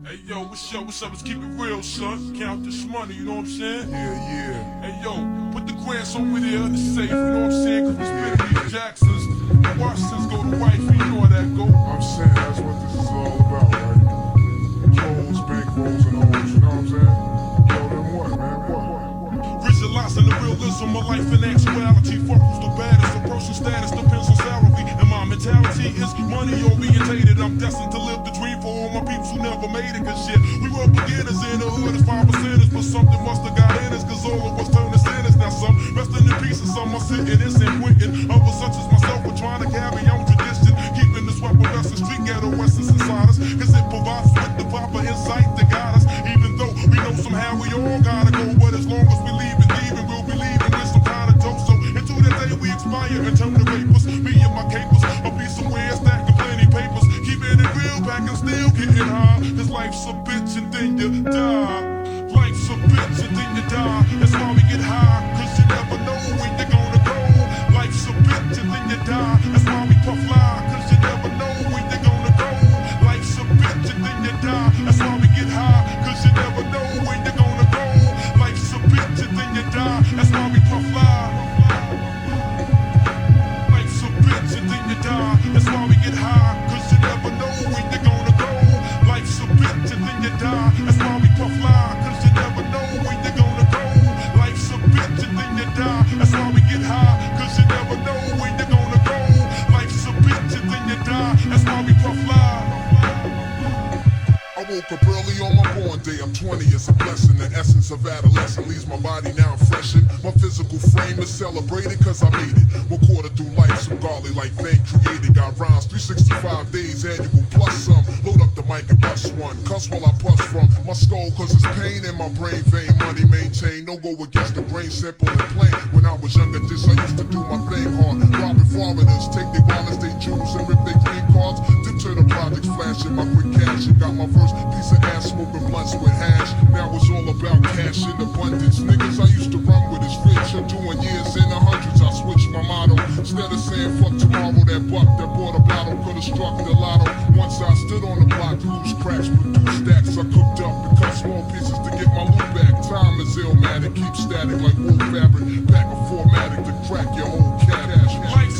Hey yo, what's up, let's keep it real, son. Count this money, you know what I'm saying? Yeah. Hey yo, put the grants over there in the safe, you know what I'm saying? Cause we spend these Jacksons, the Watsons go to wifey, you know how that go. I'm saying that's what this is all about, right? Clothes, bankrolls, and hoes, you know what I'm saying? Yo, then what, man? What? Visualizing the realism of life and actuality. Fuck who's the baddest, the person status depends on salary. And my mentality is money orientated. I'm destined to live the dream for all my peeps who never made it. Cause shit, we were beginners in the hood as 5%ers, but something must have got in us. Cause all of us turned to sinners. Now some resting in peace and some are sitting in San Quentin. Others such as myself are trying to carry on tradition, keeping this weapon western street ghetto essence inside us. Cause it provides us with the proper insight to guide us. Even though we know somehow we all gotta go, but as long as we leave and leaving, we'll be leaving with some kind of dope. So until that day we expire and turn to vapors, me and my capers, I'll be somewhere stacking plenty papers, keeping it real, packing still getting high. Cause life's a bitch and then you die. Life's a bitch and then you die. That's why we get high, cause you never know when you're gonna go. Life's a bitch and then you die. That's why we puff fly, cause you never know when you're gonna go. Life's a bitch and then you die. That's why we get high, cause you never know when you're gonna go. Life's a bitch and then you die. That's why we puff fly. Life's a bitch and then you die. That's why we get high, cause you never know when you're gonna go. Life's a bitch and then you die. That's why we puff fly, cause you never know when you're gonna go. Life's a bitch and then you die. That's why we get high, cause you never know when you're gonna go. Life's a bitch and then you die. That's why we puff fly. I woke up early on my born day. I'm 20, it's a blessing. The essence of adolescence leaves my body now freshened. My physical frame is celebrated cause I made it. One quarter through life, some godly like thing created. Got rhymes 365 days annual plus some. Load up the mic and bust one. Cuss while I bust from my skull cause it's pain in my brain vein. Money maintained, no go against the grain, simple and plain. When I was younger, this I used to do my thing hard. Robbing foreigners, take their wallets, they jewels, and rip their green cards. Dip to the projects, flashing my quick cash. And got my first piece of ass smoking blunts with hash. Now it's all about cash in abundance. Niggas I used to run with is rich. I'm doing years in the hundreds. I switched my motto. Instead of saying fuck tomorrow, that buck that bought a bottle could've struck the lotto. Once I stood on the block, loose cracks, produce stacks. I cooked up and cut small pieces to get my loot back. Time is illmatic, keep static like wool fabric. Back and formatic to crack your